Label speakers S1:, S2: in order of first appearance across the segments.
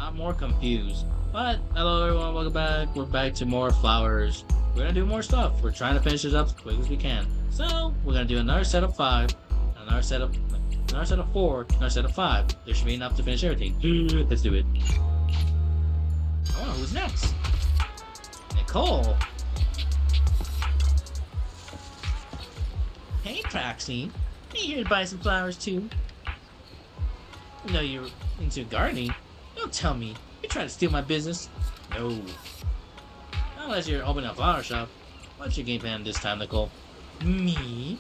S1: I'm more confused. But hello everyone, welcome back. We're back to more flowers. We're gonna do more stuff. We're trying to finish this up as quick as we can. So we're gonna do another set of five, another set of four, another set of five. There should be enough to finish everything. Let's do it. Oh, who's next? Nicole. Hey, Proxy. Are you here to buy some flowers too? You know you're into gardening. Don't tell me. You're trying to steal my business. No. Not unless you're opening a flower shop. What's your game plan this time, Nicole? Me?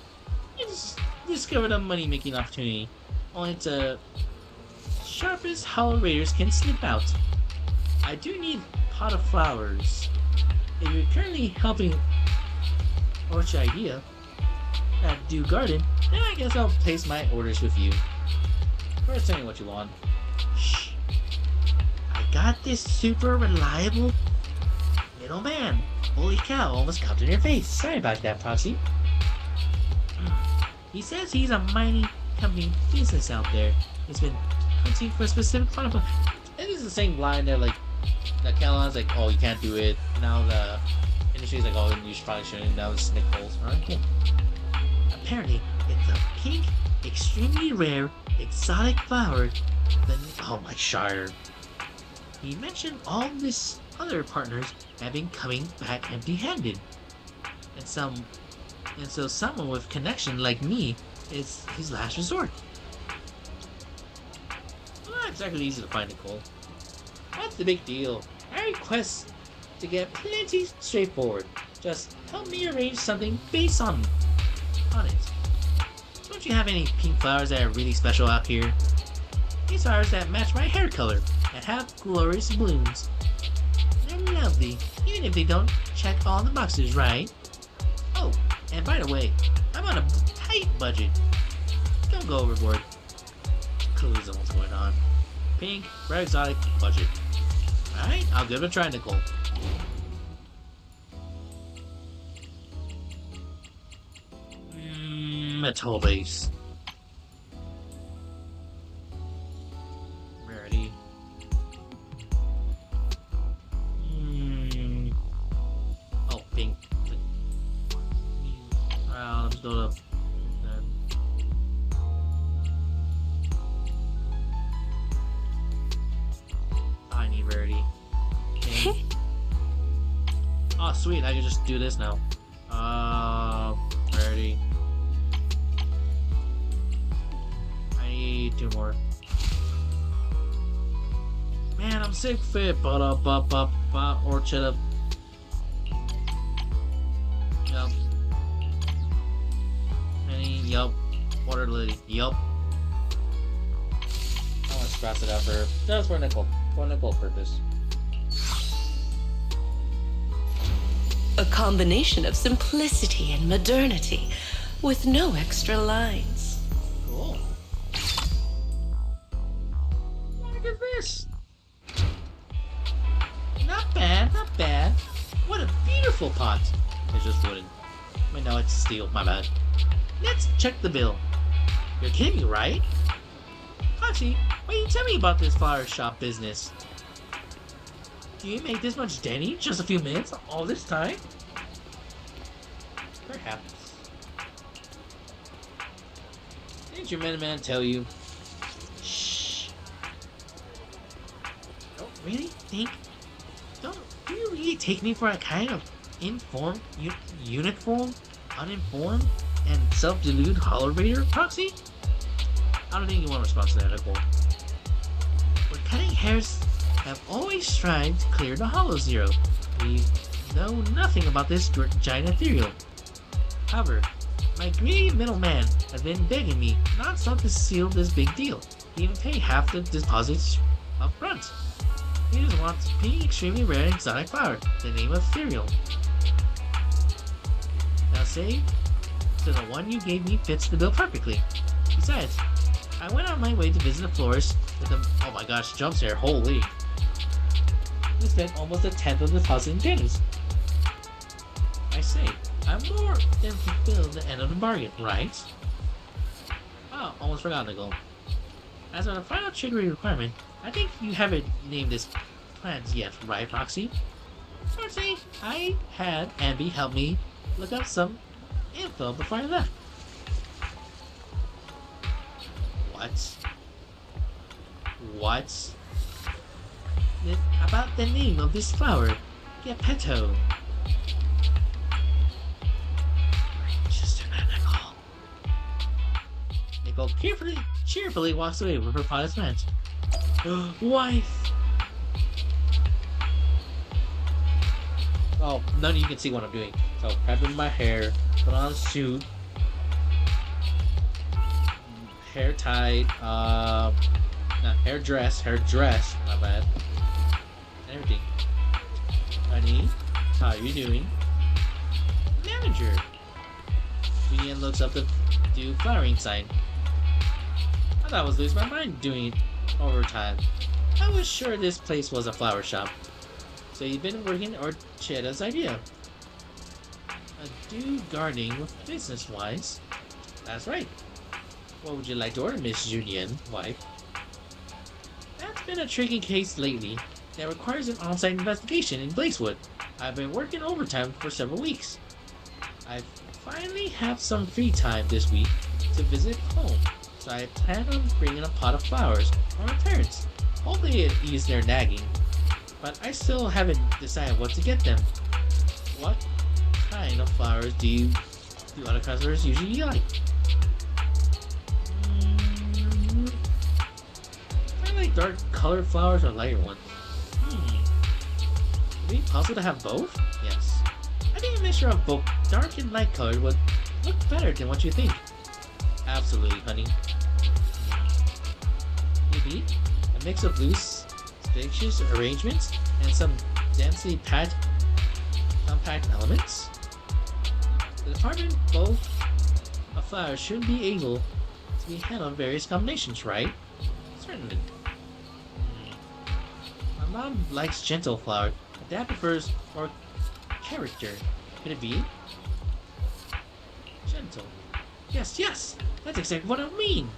S1: You just discovered a money-making opportunity. Only it's a sharpest hollow raiders can slip out. I do need a pot of flowers. If you're currently helping Orchard Idea at Do Garden, then I guess I'll place my orders with you. First, tell me what you want. Shh. I got this super reliable middleman. Holy cow, almost copped in your face. Sorry about that, Proxy. He says he's a mining company business out there. He's been hunting for a specific product. It is the same line that that Kellogg's like, oh, you can't do it. Now the industry's like, oh, you probably shouldn't. Now it's Nicole's. Alright. Apparently, it's a pink, extremely rare, exotic flower. Oh my shire. He mentioned all these other partners have been coming back empty-handed. And so someone with connection like me is his last resort. Well, not exactly easy to find, Nicole. What's the big deal? Our request to get plenty straightforward. Just help me arrange something based on it. Don't you have any pink flowers that are really special out here? These flowers that match my hair color and have glorious blooms. They're lovely, even if they don't check all the boxes, right? Oh, and by the way, I'm on a tight budget. Don't go overboard. Clues on what's going on. Pink, rare exotic, budget. Alright, I'll give it a try, Nicole. Metal base. Rarity. Oh, pink. Let's go to I need rarity. Okay. Oh, sweet. I can just do this now. Rarity. I need two more. Man, I'm sick fit. Orchard. Yup. Yup. Water lily. Yup. I want to scratch it out for just for Nicole. For Nicole purpose.
S2: A combination of simplicity and modernity, with no extra lines.
S1: Cool. Look at this. Not bad, not bad. What a beautiful pot. It's just wooden. Wait, no, it's steel. My bad. Let's check the bill. You're kidding me, right? Hachi, why didn't you tell me about this flower shop business? Do you make this much Denny in just a few minutes? All this time? Perhaps. Didn't your middleman tell you? Shh. Don't you really take me for a kind of informed, uniform, uninformed, and self-deluded hollow raider, Proxy? I don't think you want to respond to that, Nicole. We're cutting hairs have always strived to clear the Hollow Zero. We know nothing about this giant ethereal. However, my greedy middleman has been begging me non-stop to seal this big deal. He even pay half the deposits up front. He just wants a pink, extremely rare exotic flower, the name of Ethereal. Now say, so the one you gave me fits the bill perfectly. Besides, I went on my way to visit the florist with a, oh my gosh, jumps here, holy. We spent almost a tenth of the deposit in pennies. I say, I'm more than fulfilled the end of the bargain, right? Oh, almost forgot, Nicole. As for the final trigger requirement, I think you haven't named this plant yet, right, Roxy? Firstly, I had Ambi help me look up some info before I left. What? What? About the name of this flower, Geppetto. Just a Nicole. Nicole cheerfully walks away with her potted plant. Wife! Oh, none of you can see what I'm doing. So, prepping my hair, put on a suit, hair tied, not hair dress, my bad, and everything. Honey, how are you doing? Manager! Julian looks up the do flowering sign. I thought I was losing my mind doing it over time. I was sure this place was a flower shop. So you've been working Orcheda's idea. Do gardening with business-wise. That's right. What would you like to order, Miss Julian, wife? That's been a tricky case lately that requires an on-site investigation in Blazewood. I've been working overtime for several weeks. I finally have some free time this week to visit home, so I plan on bringing a pot of flowers for my parents. Hopefully it eases their nagging. But I still haven't decided what to get them. What kind of flowers do other customers usually like? I like dark colored flowers or lighter ones. Would it be possible to have both? Yes. I think a mixture of both dark and light colored would look better than what you think. Absolutely, honey. Maybe a mix of loose spacious arrangements and some densely compact elements. The department both of flowers should be able to be handled in various combinations, right? Certainly. My mom likes gentle flowers, but Dad prefers more character. Could it be? Gentle. Yes, that's exactly what I mean.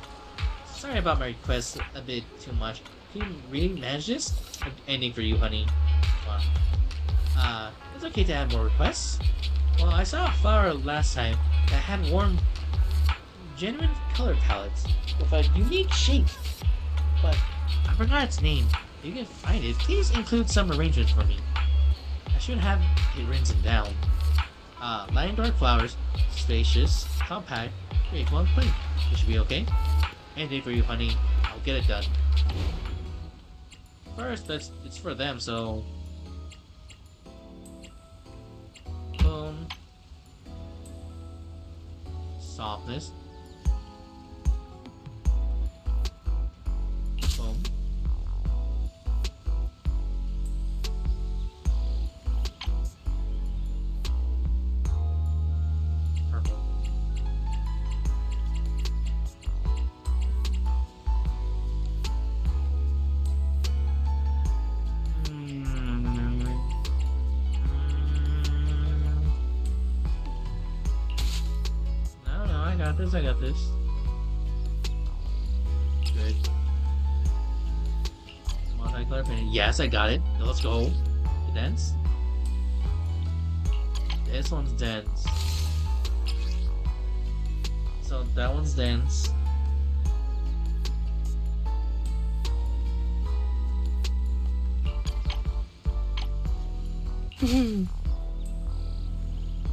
S1: Sorry about my request a bit too much. Can you really manage this? Anything for you, honey. It's okay to add more requests. Well, I saw a flower last time that had warm, genuine color palettes with a unique shape, but I forgot its name. If you can find it, please include some arrangements for me. I should have it written down. Light and dark flowers, spacious, compact, create one plate. It should be okay. Anything for you, honey. I'll get it done. First, it's for them, so boom. Softness. Boom. Purple. I got this. Good. Multicolor painting. Yes, I got it. Let's go. Dense. This one's dense. So that one's dense.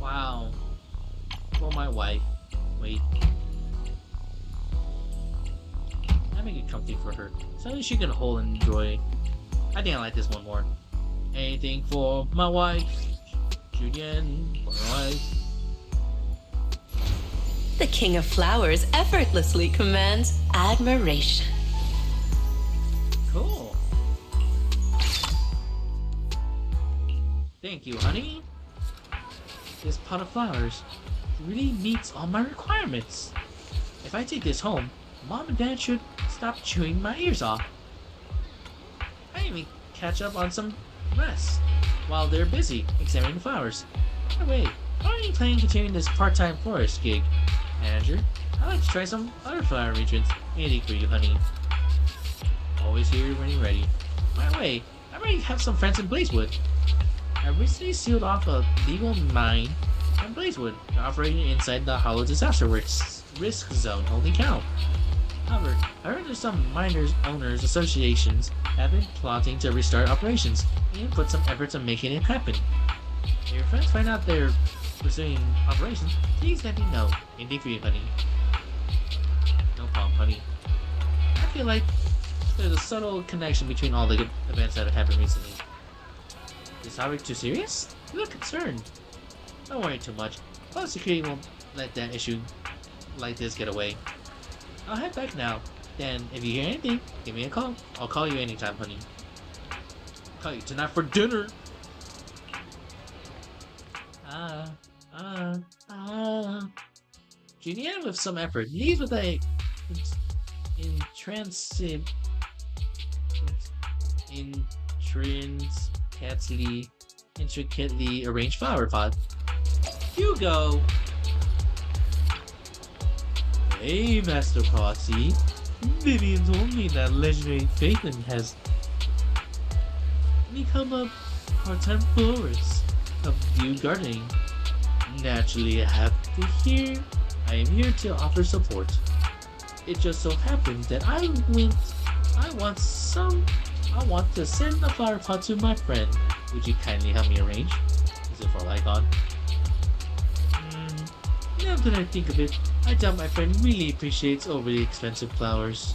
S1: Wow. For my wife. Wait. I make it comfy for her, so she can hold and enjoy. I think I like this one more. Anything for my wife, Julian, for my wife.
S2: The King of Flowers effortlessly commands admiration.
S1: Cool. Thank you, honey. This pot of flowers really meets all my requirements. If I take this home, Mom and Dad should stop chewing my ears off. I even catch up on some rest while they're busy examining the flowers. By the way, how are you planning to continue this part-time florist gig, Manager? I'd like to try some other flower arrangements. Anything for you, honey. Always here when you're ready. By the way, I already have some friends in Blazewood. I recently sealed off a legal mine in Blazewood, operating inside the Hollow Disaster risk zone. Holy cow. However, I heard there's some miners owners associations have been plotting to restart operations and put some efforts on making it happen. If your friends find out they're pursuing operations, please let me know. Indeed for you, honey. No problem, honey. I feel like there's a subtle connection between all the good events that have happened recently. Is this topic too serious? You look concerned. Don't worry too much. Cloud security won't let that issue like this get away. I'll head back now. Then, if you hear anything, give me a call. I'll call you anytime, honey. Call you tonight for dinner. Julianne, with some effort, leaves with a intricately arranged flower pot. Hugo! Hey, Master Potsy. Vivian told me that legendary Phaeton has become a part-time florist of View Gardening. Naturally, I have to hear. I am here to offer support. It just so happens that I want to send a flower pot to my friend. Would you kindly help me arrange? Is it for Lycon? Now that I think of it, I doubt my friend really appreciates overly expensive flowers.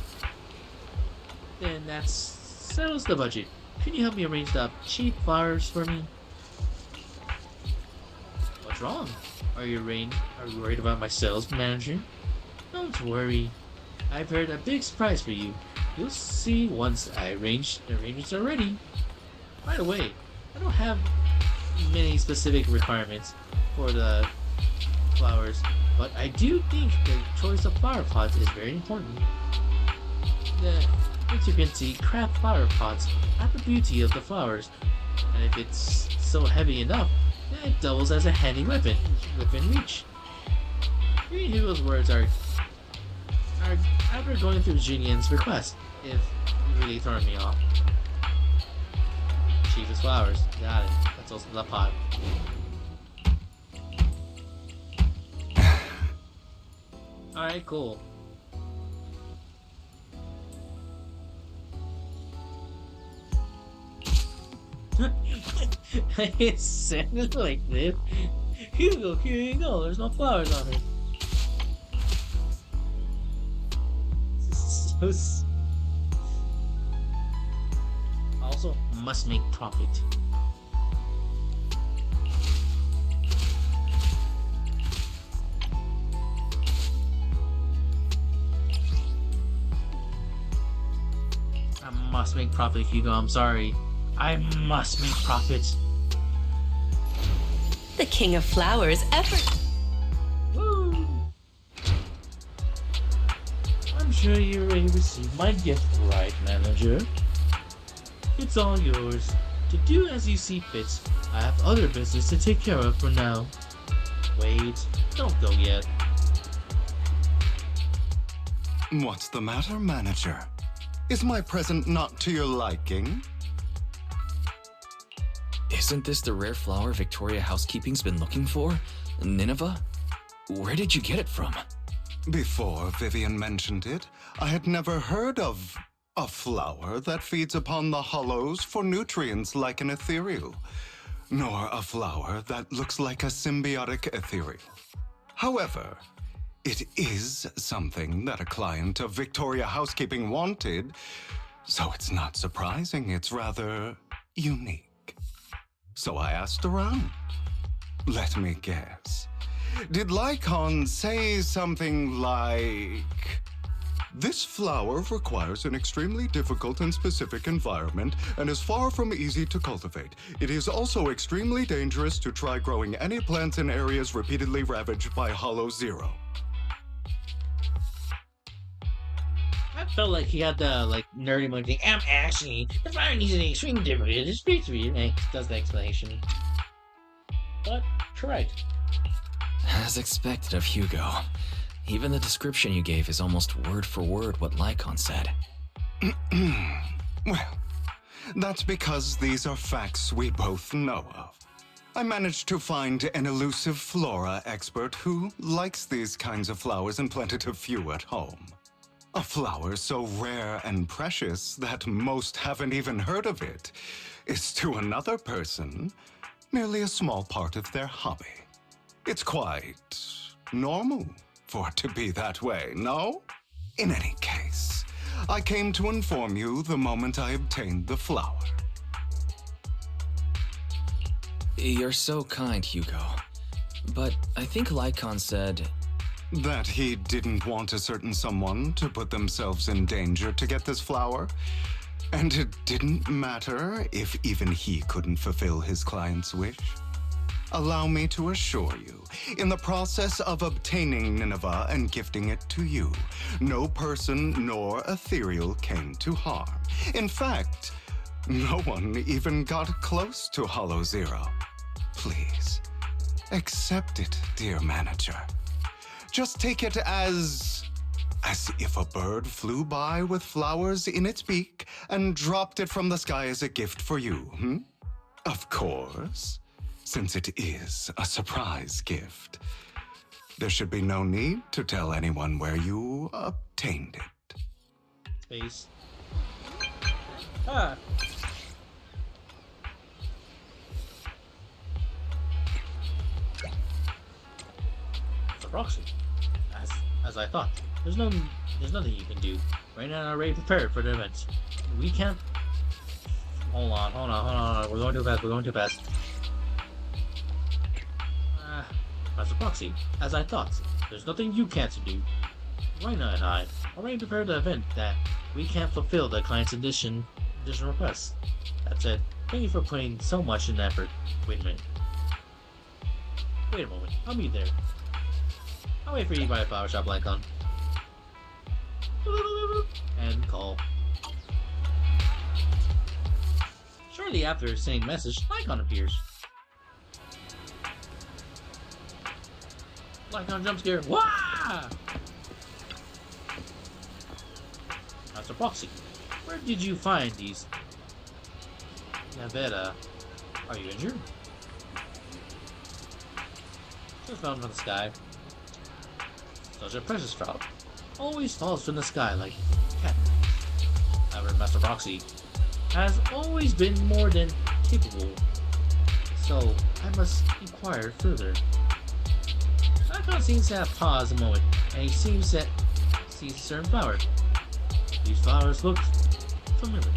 S1: Then that settles the budget. Can you help me arrange the cheap flowers for me? What's wrong? Are you worried about my sales manager? Don't worry. I've prepared a big surprise for you. You'll see once the arrangements are ready. By the way, I don't have many specific requirements for the flowers, but I do think the choice of flower pots is very important. As you can see, craft flower pots have the beauty of the flowers, and if it's so heavy enough, then it doubles as a handy weapon within reach. Reading Hugo's words are after going through Junian's request, if you really throwing me off. Cheapest flowers, got it. That's also the pot. Alright, cool. It sounded like this. Hugo, here you go. There's no flowers on it. This is also, must make profit. I must make profit, Hugo. I'm sorry. I must make profit.
S2: The King of Flowers effort.
S1: Woo! I'm sure you already received my gift, right, manager? It's all yours. To do as you see fit. I have other business to take care of for now. Wait, don't go yet.
S3: What's the matter, manager? Is my present not to your liking?
S4: Isn't this the rare flower Victoria Housekeeping's been looking for? Nineveh? Where did you get it from?
S3: Before Vivian mentioned it, I had never heard of a flower that feeds upon the hollows for nutrients like an ethereal, nor a flower that looks like a symbiotic ethereal. However, it is something that a client of Victoria Housekeeping wanted, so it's not surprising it's rather unique. So I asked around. Let me guess. Did Lycon say something like, "This flower requires an extremely difficult and specific environment and is far from easy to cultivate. It is also extremely dangerous to try growing any plants in areas repeatedly ravaged by Hollow Zero"?
S1: I felt like he had the nerdy monkey. Actually, the fire needs an extreme difficulty to speak to you. And does the explanation. But correct.
S4: As expected of Hugo. Even the description you gave is almost word for word what Lycon said.
S3: Well, that's because these are facts we both know of. I managed to find an elusive flora expert who likes these kinds of flowers and planted a few at home. A flower so rare and precious that most haven't even heard of it is to another person merely a small part of their hobby. It's quite normal for it to be that way, no? In any case, I came to inform you the moment I obtained the flower.
S4: You're so kind, Hugo. But I think Lycon said...
S3: That he didn't want a certain someone to put themselves in danger to get this flower. And it didn't matter if even he couldn't fulfill his client's wish. Allow me to assure you, in the process of obtaining Nineveh and gifting it to you, no person nor ethereal came to harm. In fact, no one even got close to Hollow Zero. Please, accept it, dear manager. Just take it as if a bird flew by with flowers in its beak and dropped it from the sky as a gift for you, Of course, since it is a surprise gift. There should be no need to tell anyone where you obtained it.
S1: Space. Ah. It's a Roxy. As I thought. There's nothing you can do. Right now, I'm already prepared for the event. We can't. Hold on. We're going too fast. Master Proxy, as I thought, there's nothing you can't do. Reina and I already prepared the event that we can't fulfill the client's additional requests. That said, thank you for putting so much in effort. Wait a minute. Wait a moment. I'll be there. I'll wait for you by the flower shop, Lycon. And call. Shortly after sending message, Lycon appears. Lycon jump scare. Wah! Master Proxy, where did you find these? Navetta, are you injured? Just found from the sky. Such a precious flower. Always falls from the sky like cat. However, Master Proxy has always been more than capable, so I must inquire further. Lycon seems to have paused a moment, and he seems to see a certain flower. These flowers look familiar.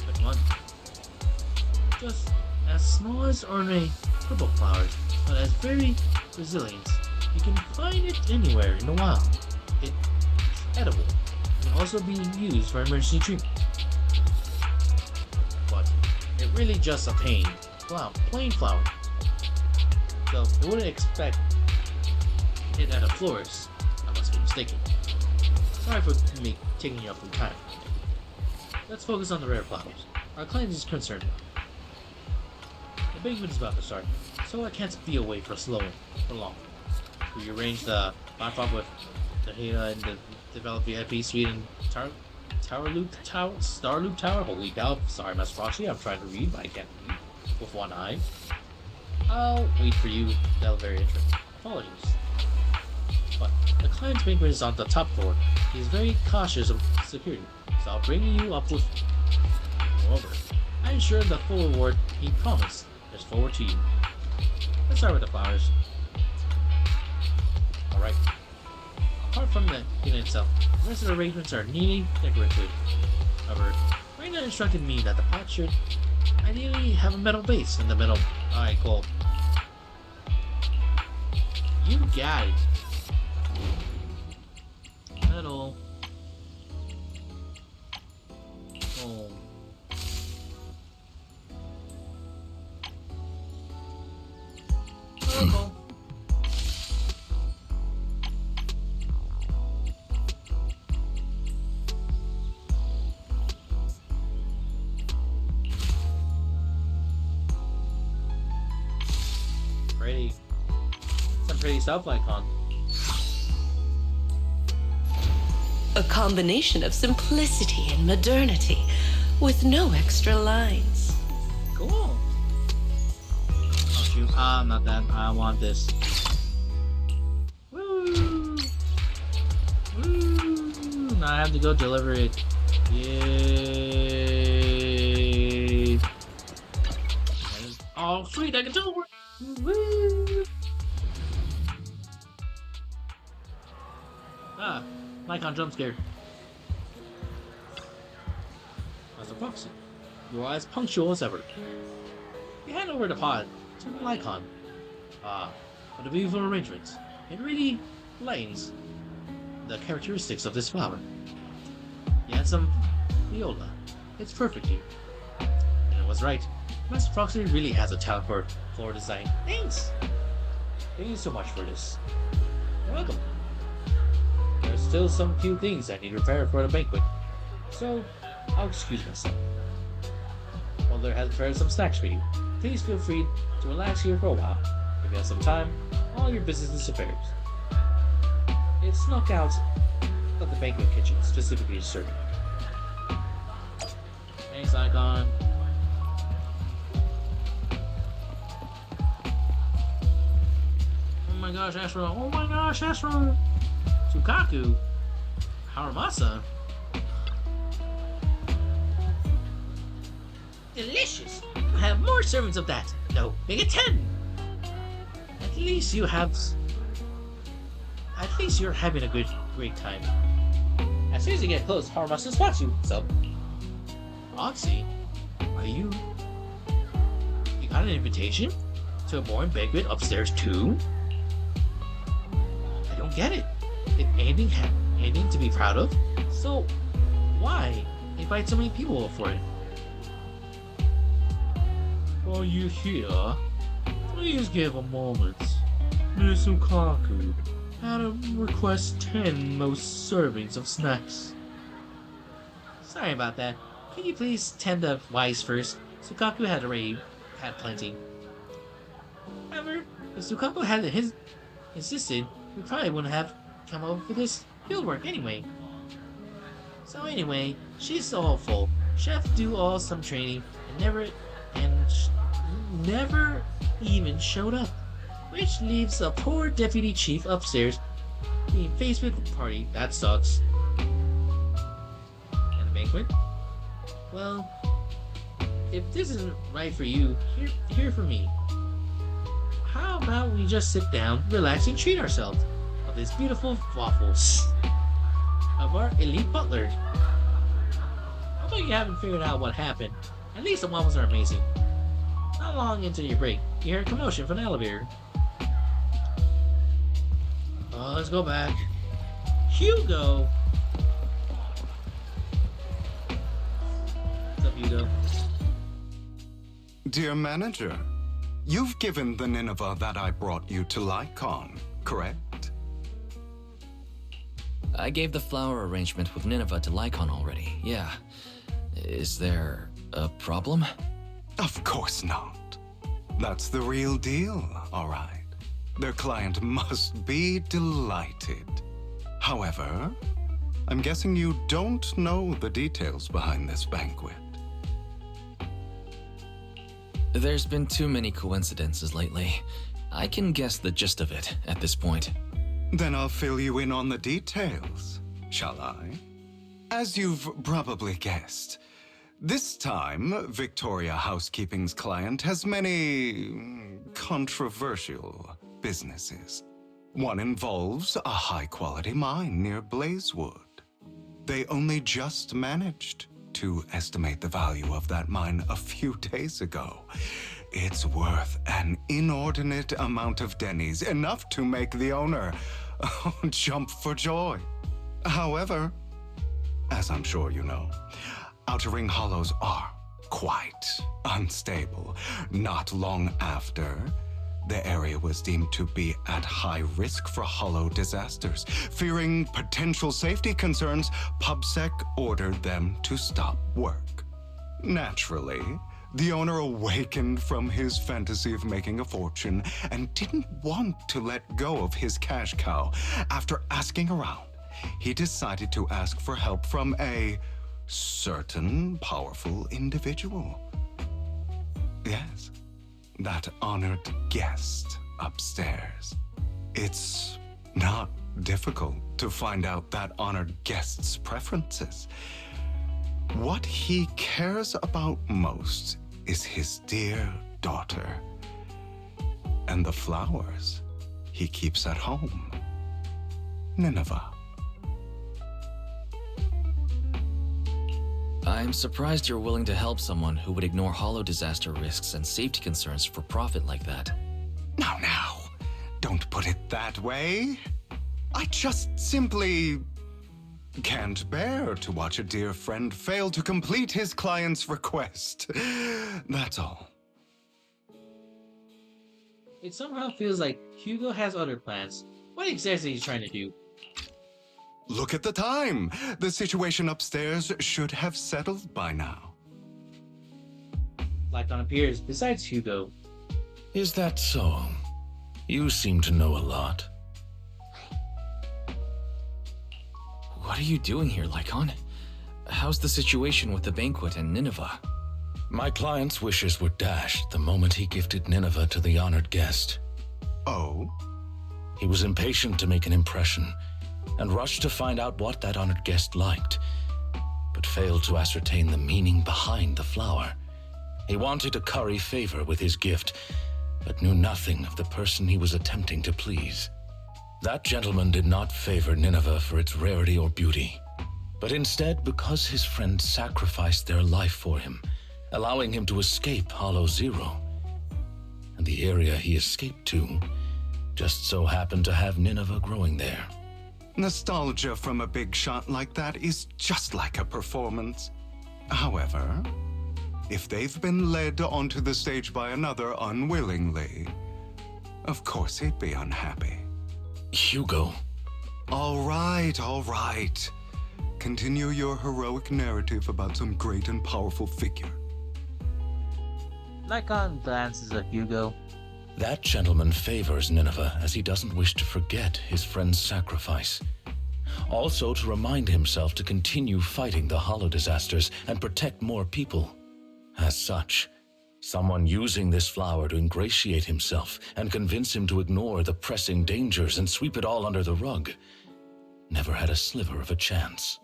S1: Which one? Just as small as ordinary purple flowers, but as very resilient. You can find it anywhere in the wild. It's edible. It can also be used for emergency treatment. But it really just a plain flower. So I wouldn't expect it at a florist. I must be mistaken. Sorry for taking you up from time. Let's focus on the rare flowers. Our client is concerned. The banquet is about to start, so I can't be away for long. We arrange the platform with the Hela and the developed VIP suite and Star Loop Tower. Holy cow! Sorry, Master Proxy. I'm trying to read, but I can't read with one eye. I'll wait for you. That'll be very interesting. Apologies. But the client's banquet is on the top floor. He's very cautious of security, so I'll bring you up with. Moreover, I ensure the full reward he promised is forward to you. Let's start with the flowers. Alright. Apart from the unit itself, the rest of the arrangements are neatly decorative. However, Reina instructed me that the pot should ideally have a metal base in the middle. Alright, cool. You got it. Metal. Oh. Purple. Pretty. Some pretty stuff, Lycon.
S2: A combination of simplicity and modernity, with no extra lines.
S1: Cool. Oh shoot, not that. I want this. Woo! Woo! Now I have to go deliver it. Yay! Oh sweet, I can do it! Woo! Ah, Lycon jump scared. Master Foxy, you are as punctual as ever. You hand over the pod to Lycon. Ah, what a beautiful arrangement. It really lightens the characteristics of this flower. You had some viola. It's perfect here. And it was right. Master Foxy really has a talent for flower design. Thanks! Thank you so much for this. You're welcome. There's still some few things I need to prepare for the banquet, so I'll excuse myself. Mother has prepared some snacks for you. Please feel free to relax here for a while. If you have some time, all your business affairs. It's snuck out of the banquet kitchen, specifically to serve you. Thanks, Icon. Oh my gosh, Ashra! Oh my gosh, Ashra! Sukaku? Haramasa? Delicious! I have more servings of that. No, make it 10! At least you have... At least you're having a great time. As soon as you get close, Haramasa spots you, so... Foxy? Are you... You got an invitation? To a boring banquet upstairs too? I don't get it. If anything to be proud of, so why invite so many people for it? Are you here? Please give a moment. Miss Sukaku had to request 10 most servings of snacks. Sorry about that. Can you please tend to Wise first? Sukaku had plenty. However, if Sukaku had insisted, we probably wouldn't have come up with this fieldwork anyway. So anyway, she's so hopeful. Chef do all some training and never even showed up, which leaves a poor deputy chief upstairs being faced with a party. That sucks. And a banquet? Well, if this isn't right for you, hear from me. How about we just sit down, relax, and treat ourselves of these beautiful waffles of our elite butler. Although you haven't figured out what happened, at least the waffles are amazing. Not long into your break, you hear a commotion from the elevator. Let's go back. Hugo! What's up, Hugo?
S3: Dear manager, you've given the Nineveh that I brought you to Lycon, correct?
S4: I gave the flower arrangement with Nineveh to Lycon already, yeah. Is there a problem?
S3: Of course not. That's the real deal, all right. Their client must be delighted. However, I'm guessing you don't know the details behind this banquet.
S4: There's been too many coincidences lately. I can guess the gist of it at this point.
S3: Then I'll fill you in on the details, shall I? As you've probably guessed, this time, Victoria Housekeeping's client has many controversial businesses. One involves a high-quality mine near Blazewood. They only just managed to estimate the value of that mine a few days ago. It's worth an inordinate amount of Denny's, enough to make the owner jump for joy. However, as I'm sure you know, Outer Ring Hollows are quite unstable. Not long after, the area was deemed to be at high risk for hollow disasters. Fearing potential safety concerns, PubSec ordered them to stop work. Naturally, the owner awakened from his fantasy of making a fortune and didn't want to let go of his cash cow. After asking around, he decided to ask for help from a certain powerful individual. Yes, that honored guest upstairs. It's not difficult to find out that honored guest's preferences. What he cares about most is his dear daughter and the flowers he keeps at home. Nineveh.
S4: I'm surprised you're willing to help someone who would ignore hollow disaster risks and safety concerns for profit like that.
S3: Now, don't put it that way. I just simply can't bear to watch a dear friend fail to complete his client's request. That's all.
S1: It somehow feels like Hugo has other plans. What exactly is he trying to do?
S3: Look at the time. The situation upstairs should have settled by now.
S1: Lycon appears besides Hugo.
S5: Is that so? You seem to know a lot.
S4: What are you doing here, Lycon? How's the situation with the banquet and Nineveh?
S5: My client's wishes were dashed the moment he gifted Nineveh to the honored guest.
S3: Oh?
S5: He was impatient to make an impression and rushed to find out what that honored guest liked, but failed to ascertain the meaning behind the flower. He wanted to curry favor with his gift, but knew nothing of the person he was attempting to please. That gentleman did not favor Nineveh for its rarity or beauty, but instead because his friend sacrificed their life for him, allowing him to escape Hollow Zero. And the area he escaped to just so happened to have Nineveh growing there.
S3: Nostalgia from a big shot like that is just like a performance. However, if they've been led onto the stage by another unwillingly, of course he'd be unhappy.
S5: Hugo.
S3: All right. Continue your heroic narrative about some great and powerful figure.
S1: Lycon glances at Hugo.
S5: That gentleman favors Nineveh as he doesn't wish to forget his friend's sacrifice. Also to remind himself to continue fighting the hollow disasters and protect more people. As such, someone using this flower to ingratiate himself and convince him to ignore the pressing dangers and sweep it all under the rug never had a sliver of a chance.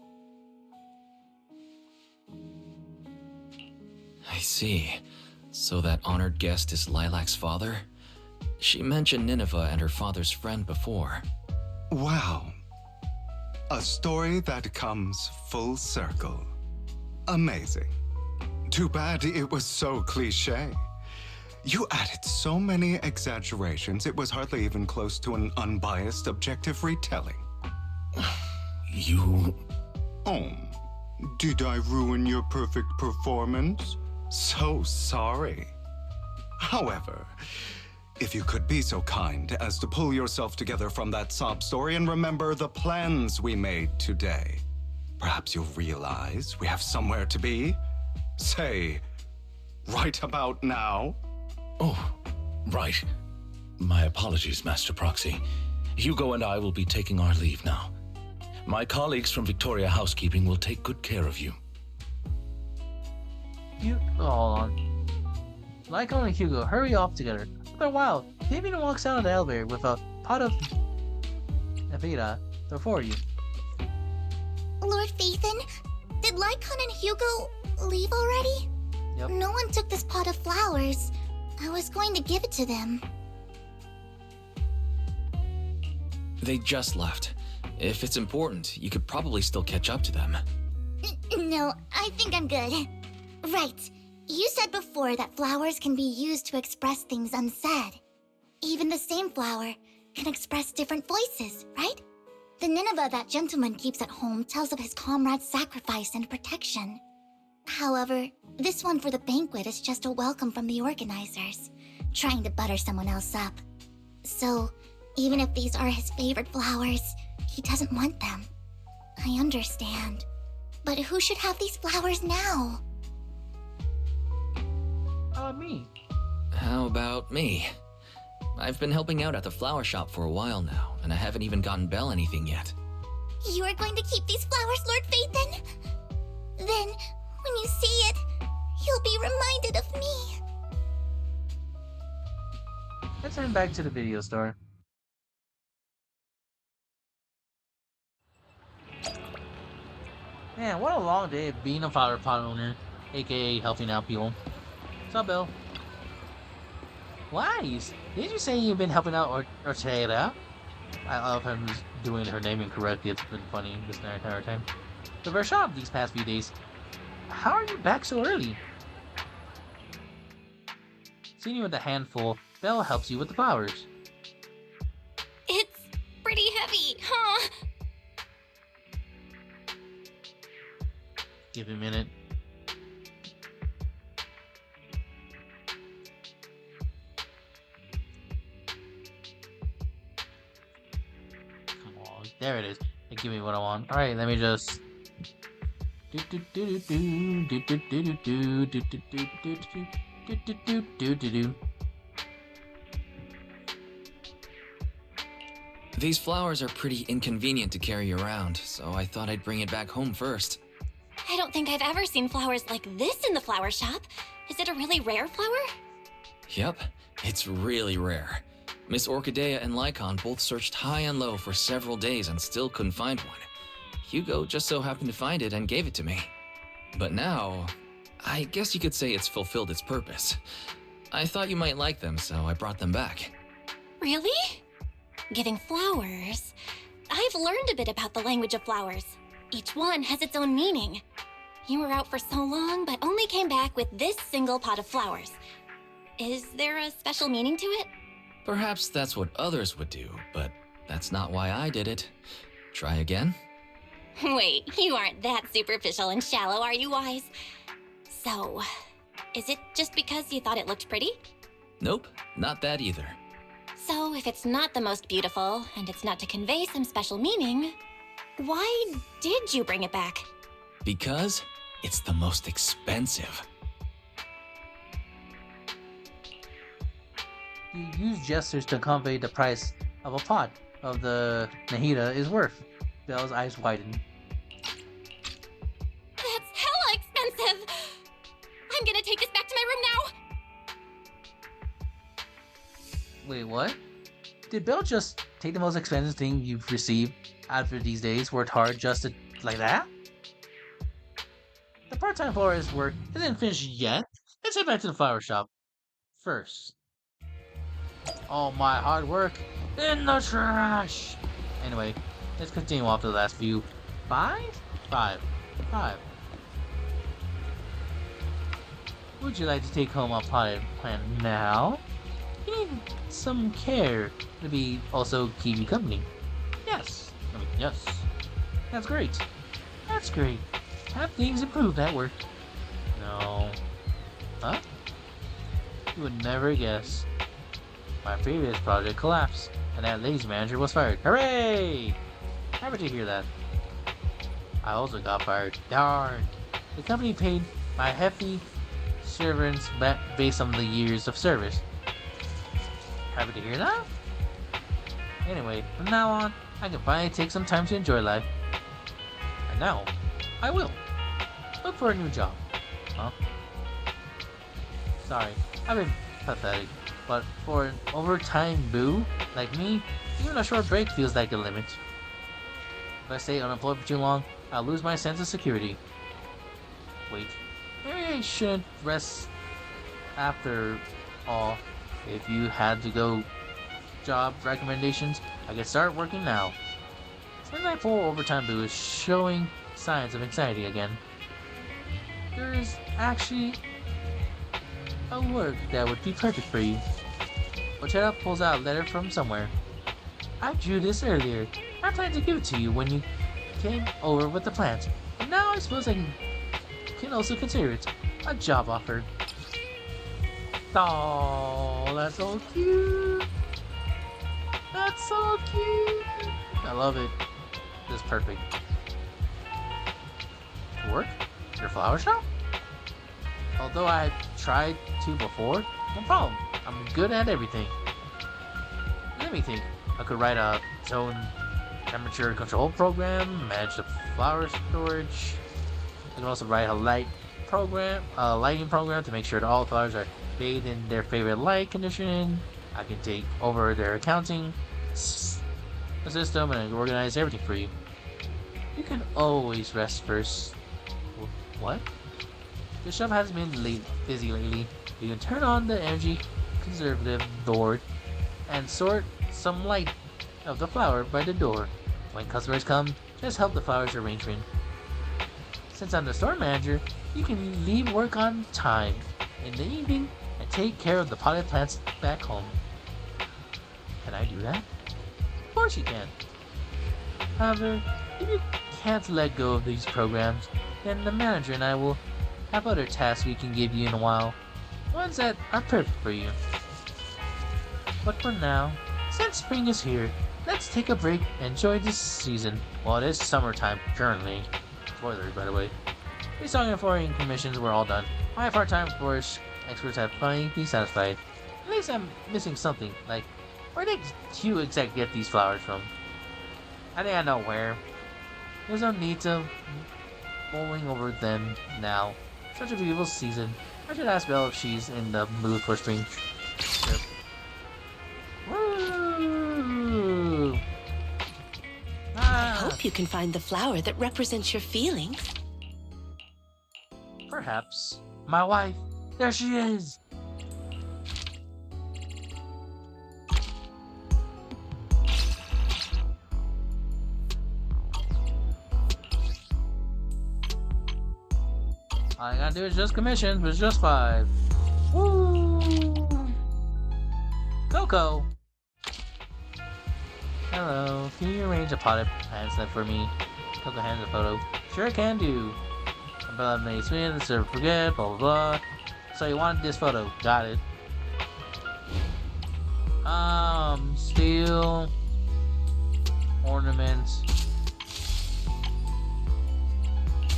S4: I see. So that honored guest is Lilac's father? She mentioned Nineveh and her father's friend before.
S3: Wow. A story that comes full circle. Amazing. Too bad it was so cliché. You added so many exaggerations, it was hardly even close to an unbiased, objective retelling.
S5: You...
S3: Oh, did I ruin your perfect performance? So sorry. However, if you could be so kind as to pull yourself together from that sob story and remember the plans we made today, perhaps you'll realize we have somewhere to be. Say, right about now.
S5: Oh, right. My apologies, Master Proxy. Hugo and I will be taking our leave now. My colleagues from Victoria Housekeeping will take good care of you.
S1: Hold on. Lycon and Hugo hurry off together. After a while, David walks out of the elevator with a pot of Aveda before you.
S6: Lord Phaethon, did Lycon and Hugo leave already?
S1: Yep.
S6: No one took this pot of flowers. I was going to give it to them.
S4: They just left. If it's important, you could probably still catch up to them.
S6: No, I think I'm good. Right. You said before that flowers can be used to express things unsaid. Even the same flower can express different voices, right? The Nineveh that gentleman keeps at home tells of his comrade's sacrifice and protection. However, this one for the banquet is just a welcome from the organizers, trying to butter someone else up. So, even if these are his favorite flowers, he doesn't want them. I understand. But who should have these flowers now?
S1: How about me?
S4: How about me? I've been helping out at the flower shop for a while now, and I haven't even gotten Belle anything yet.
S6: You are going to keep these flowers, Lord Phaethon? Then, when you see it, you'll be reminded of me.
S1: Let's head back to the video store. Man, what a long day of being a flower pot owner, aka helping out people. What's up, Bill? Wise, did you say you've been helping out Ortega? I love him doing her name incorrectly. It's been funny this entire time. The Vershop these past few days. How are you back so early? Seeing you with a handful, Belle helps you with the flowers.
S6: It's pretty heavy, huh?
S1: Give me a minute. Come on, there it is. Give me what I want. All right, let me just.
S4: These flowers are pretty inconvenient to carry around, so I thought I'd bring it back home first.
S6: I don't think I've ever seen flowers like this in the flower shop. Is it a really rare flower?
S4: Yep, it's really rare. Miss Orchidea and Lycon both searched high and low for several days and still couldn't find one. Hugo just so happened to find it and gave it to me. But now, I guess you could say it's fulfilled its purpose. I thought you might like them, so I brought them back.
S6: Really? Giving flowers? I've learned a bit about the language of flowers. Each one has its own meaning. You were out for so long, but only came back with this single pot of flowers. Is there a special meaning to it?
S4: Perhaps that's what others would do, but that's not why I did it. Try again?
S6: Wait, you aren't that superficial and shallow, are you, Wise? So, is it just because you thought it looked pretty?
S4: Nope, not that either.
S6: So, if it's not the most beautiful, and it's not to convey some special meaning, why did you bring it back?
S4: Because it's the most expensive.
S1: You use gestures to convey the price of a pot of the Nahida is worth. Belle's eyes widen.
S6: That's hella expensive! I'm gonna take this back to my room now!
S1: Wait, what? Did Belle just take the most expensive thing you've received after these days worked hard just to, like that? The part-time florist work isn't finished yet. Let's head back to the flower shop first. All my hard work in the trash! Anyway, let's continue off to the last few. Five. Would you like to take home a potted plant now? You need some care to be also keep you company. Yes. Yes. That's great. That's great. Have things improved at work? No. Huh? You would never guess. My previous project collapsed, and that lazy manager was fired. Hooray! Happy to hear that. I also got fired. Darn. The company paid my hefty severance based on the years of service. Happy to hear that? Anyway, from now on, I can finally take some time to enjoy life. And now, I will. Look for a new job. Huh? Sorry, I've been pathetic. But for an overtime boo like me, even a short break feels like a limit. If I stay unemployed for too long, I'll lose my sense of security. Wait, maybe I shouldn't rest after all. If you had to go job recommendations, I could start working now. Since my full overtime boo is showing signs of anxiety again, there is actually a work that would be perfect for you. Ochetta pulls out a letter from somewhere. I drew this earlier. I planned to give it to you when you came over with the plant. And now I suppose I can also consider it a job offer. Oh, that's so cute. That's so cute. I love it. This is perfect. Work? Your flower shop? Although I tried to before, no problem. I'm good at everything. Let me think. I could write a zone temperature control program, manage the flower storage. You can also write a lighting program to make sure that all flowers are bathed in their favorite light condition. I can take over their accounting system and organize everything for you. You can always rest first. What? The shop has been busy lately. You can turn on the energy conservative board and sort some light of the flower by the door. When customers come, just help the flowers arrangement. Since I'm the store manager, you can leave work on time in the evening and take care of the potted plants back home. Can I do that? Of course you can. However, if you can't let go of these programs, then the manager and I will have other tasks we can give you in a while. Ones that are perfect for you. But for now, since spring is here, let's take a break and enjoy this season. Well, it is summertime currently. Spoilers, by the way. Restocking and foraging commissions were all done. My part-time forest experts have finally been satisfied. At least I'm missing something, like, where did you exactly get these flowers from? I think I know where. There's no need to mulling over them now. Such a beautiful season. I should ask Belle if she's in the mood for spring trip. Woo!
S2: I hope you can find the flower that represents your feelings.
S1: Perhaps. My wife. There she is. All I gotta do is just commissions, but it's just 5. Woo! Coco! Hello, can you arrange a potted plant set for me? Coco hands a photo. Sure can do. Umbrella made Smith, the server forget, blah blah blah. So you wanted this photo, got it. Steel ornaments.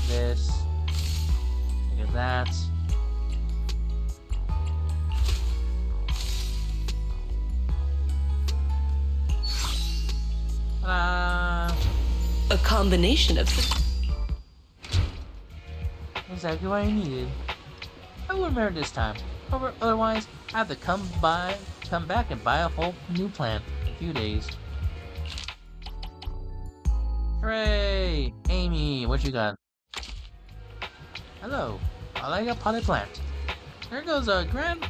S1: This. Look at that.
S2: A combination of
S1: Exactly what I needed. I will remember this time. Otherwise, I have to come back and buy a whole new plant in a few days. Hooray! Amy, what you got? Hello. I like a potted plant. There goes a Grand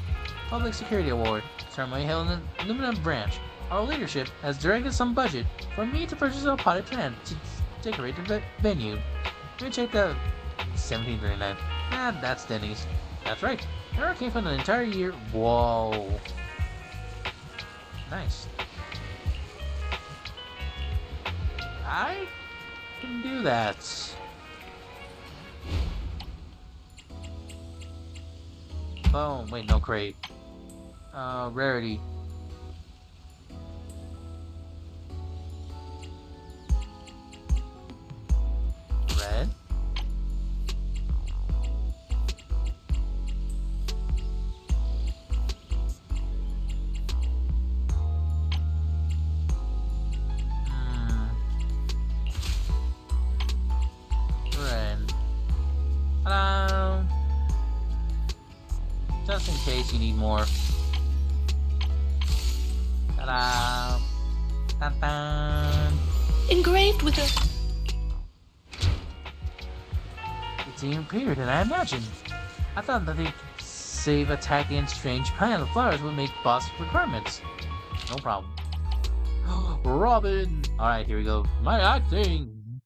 S1: Public Security Award ceremony held in the Aluminum Branch. Our leadership has directed some budget for me to purchase a potted plant to decorate the venue. Let me check the $17.39. That's Denny's. That's right. Error came from the entire year. Whoa. Nice. I can do that. Oh, wait, no crate. Rarity. Red. Red. Just in case you need more. Ta-da! Ta-da!
S2: engraved with a
S1: It's even prettier than I imagined. I thought that they'd save attacking strange plant flowers would make boss requirements. No problem. Robin! Alright, here we go. My acting!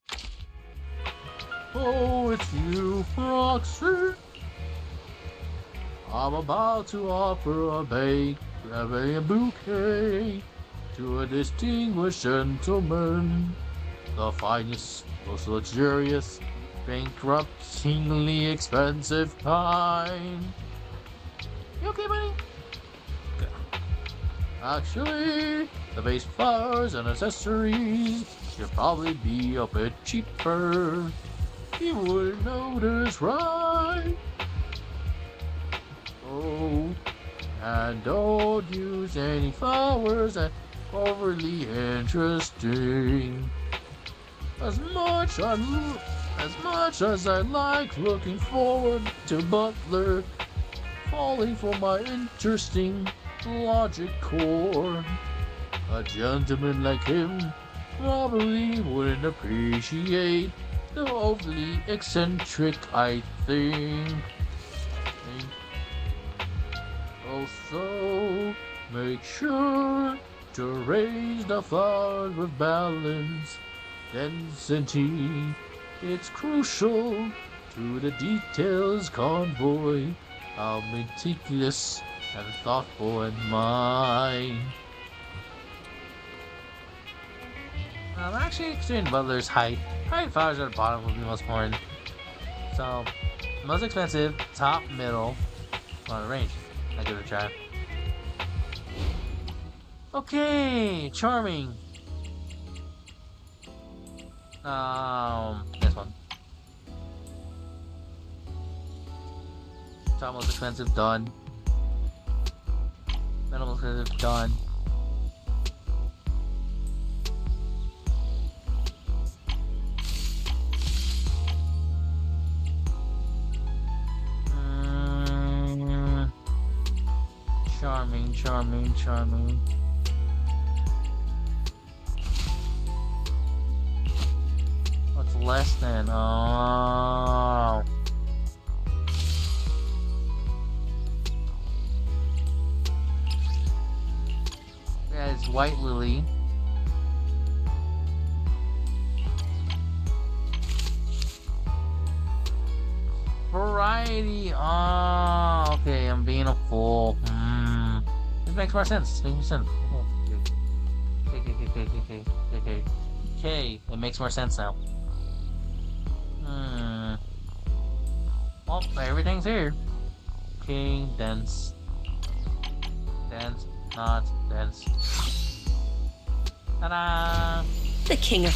S1: Oh, it's you, Foxy! I'm about to offer a bouquet to a distinguished gentleman. The finest, most luxurious, bankruptingly expensive kind. You okay, buddy? Okay. Actually, the base flowers and accessories should probably be a bit cheaper. You would notice, right? Oh, and don't use any flowers that overly interesting. As much as I like looking forward to Butler falling for my interesting logic core, a gentleman like him probably wouldn't appreciate the overly eccentric, I think. Also, make sure to raise the flowers with balance, density. It's crucial to the details convoy. How meticulous and thoughtful in mind. I'm actually considering Butler's height. Height flowers at the bottom would be most important. So, most expensive, top, middle, on range. I give it a try. Okay, charming. This one. Top most expensive, done. Middle most expensive, done. Charming. What's less than? Oh. Yeah, it's White Lily. Variety. Oh, okay. I'm being a fool. This makes more sense. Okay. It makes more sense now. Well, everything's here. King, dense, not dense. Ta-da!
S2: The king of...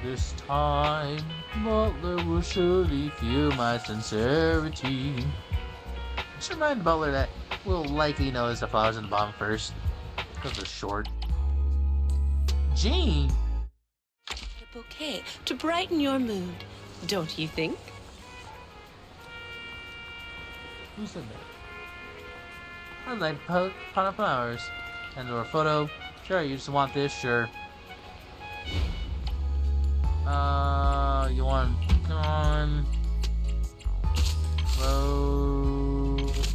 S1: This time, Butler will surely feel my sincerity. Just remind Butler that we'll likely notice the flowers in the bottom first, because it's short. Jean!
S2: A bouquet to brighten your mood, don't you think?
S1: Who said that? I'd like pot of flowers. And or a photo. Sure, you just want this, sure. You want on rose.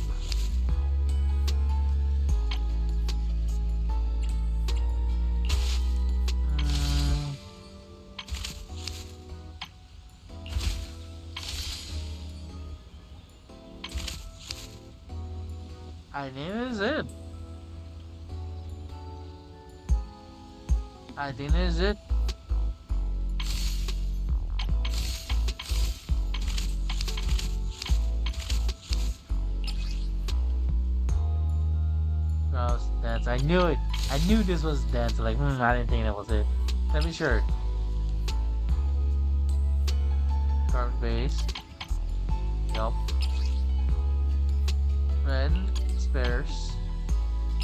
S1: I think this is it. I think this is it. Dance. I knew it. I knew this was dance. Like, I didn't think that was it. Let me sure. Carved base. Yup. Red spares.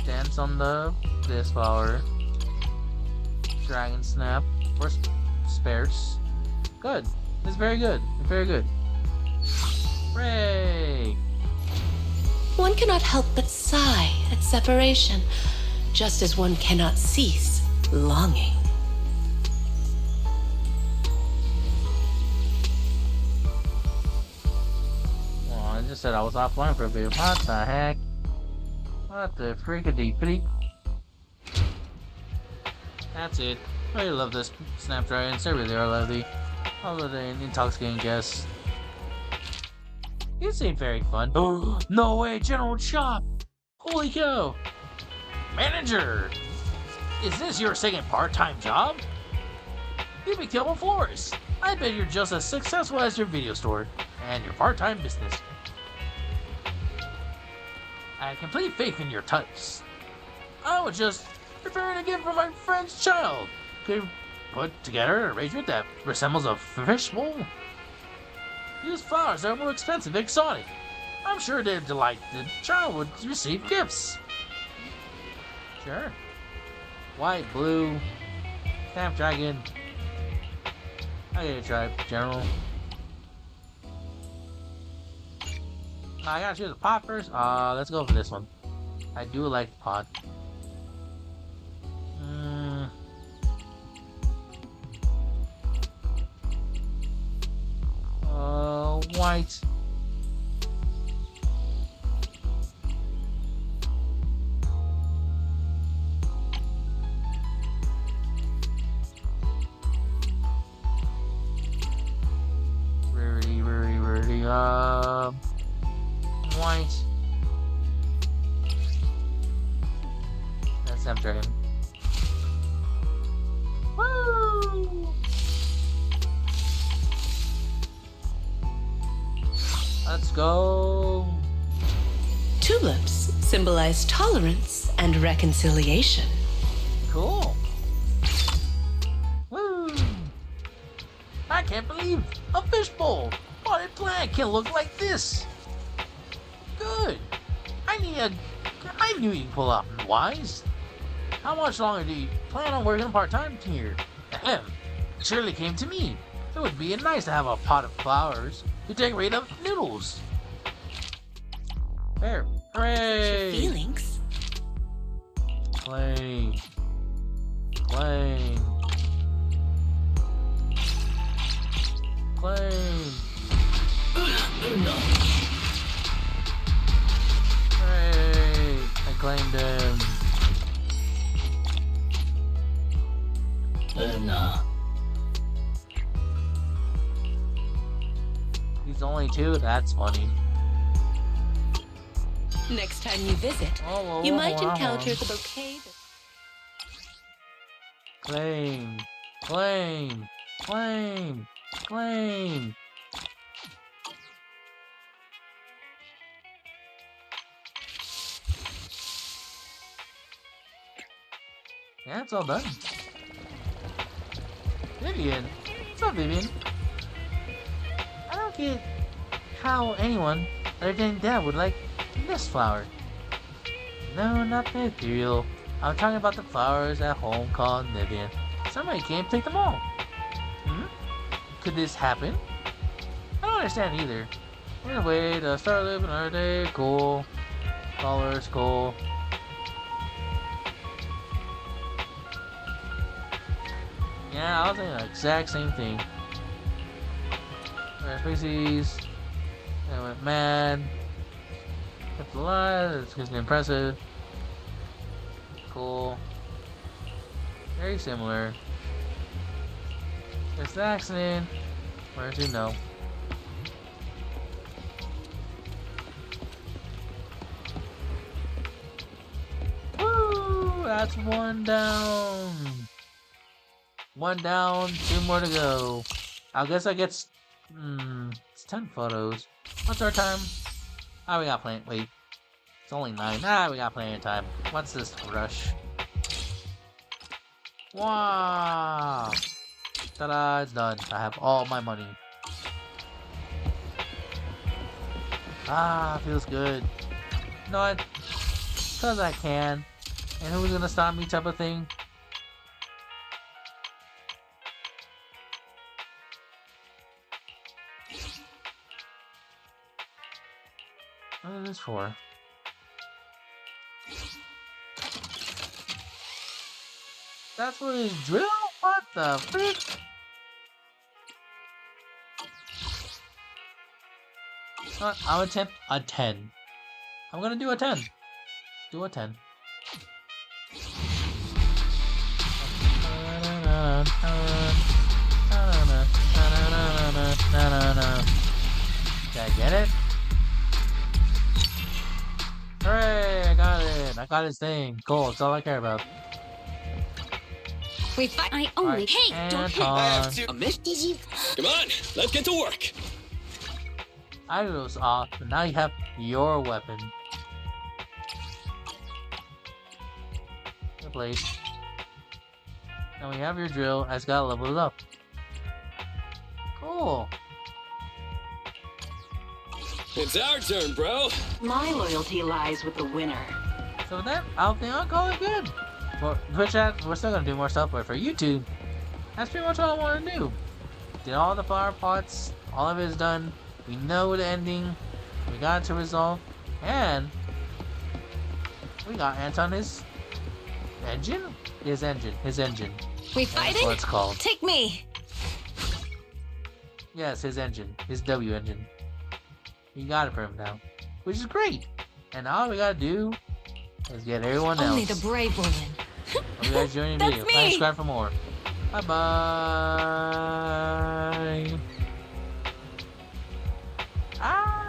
S1: Dance on this flower. Dragon snap. Or spares. Good. It's very good. Very good. Hooray!
S2: One cannot help but sigh at separation, just as one cannot cease longing.
S1: Well, I just said I was offline for a bit. What the heck? What the freakity-freak? That's it. I really love this Snapdragons. They really are lovely. Although they're an intoxicating guest. You seem very fun. Oh, no way, General Chop! Holy cow! Manager! Is this your second part-time job? You be killing floors. I bet you're just as successful as your video store and your part-time business. I have complete faith in your types. I was just preparing a gift for my friend's child. Could put together an arrangement that resembles a fishbowl. Use flowers that are more expensive and exotic. I'm sure they'd delight the child would receive gifts. Sure. White, blue, Camp Dragon. I get a try, General. I gotta choose a pot first. Let's go for this one. I do like pot. White. Rarity, white. That's Snapdragon. Woo! Let's go.
S2: Tulips symbolize tolerance and reconciliation.
S1: Cool. Woo! I can't believe a fishbowl potted plant can look like this. Good. I knew you could pull off Wise. How much longer do you plan on working part-time here? Ahem. It surely came to me. It would be nice to have a pot of flowers to decorate up noodles. There. Hooray!
S2: Feelings.
S1: Claim. Claim. Claim. Hooray! I claimed him. He's only 2? That's funny.
S2: Next time you visit, you might encounter the bouquet.
S1: Claim. Claim. Claim. Claim. Yeah, it's all done. Vivian. What's up, Vivian? I don't get how anyone other than Dad would like this flower. No, not the ethereal. I'm talking about the flowers at home called Nivian. Somebody came to take them all. Could this happen? I don't understand either. Anyway, to start living another day, cool. Flowers, cool. Yeah, I was thinking the exact same thing. Rare species. I went mad. Kept alive. It's gonna be impressive. Cool. Very similar. There's the accident. Where to know? Woo! That's 1 down. 1 down, 2 more to go. I guess I get. It's 10 photos. What's our time? We got plenty. Wait. It's only 9. We got plenty of time. What's this rush? Wow! Ta-da! It's done. I have all my money. Feels good. You know what? Because I can. And who's gonna stop me type of thing? What is this for? That's for his drill? What the frick? I'll attempt a 10. I'm gonna do a 10. Do a 10. Did I get it? Hooray! I got it! I got his thing. Cool, that's all I care about.
S7: Wait, I only.
S1: Right,
S7: Hey, don't hit.
S1: Anton.
S4: A miss?
S7: Did you?
S4: Come on, let's get to work.
S1: I was off, but now you have your weapon. Good place. Now we have your drill. I just gotta level it up. Cool.
S8: It's our turn, bro.
S9: My loyalty lies with the winner.
S1: So with that, I think I'll call it good. For Twitch chat, we're still gonna do more stuff, but for YouTube, That's pretty much all I want to do. Did all the flower pots. All of it is done. We know the ending. We got it to resolve. And we got Anton his engine? His engine.
S2: We
S1: That's
S2: fighting?
S1: what it's called.
S2: Take me.
S1: Yes, his engine. His W engine. We got it for him now. Which is great. And all we gotta do is get everyone else.
S2: Only the brave will win.
S1: Hope you guys enjoyed the
S2: That's
S1: video.
S2: me.
S1: Like and subscribe for more. Bye bye.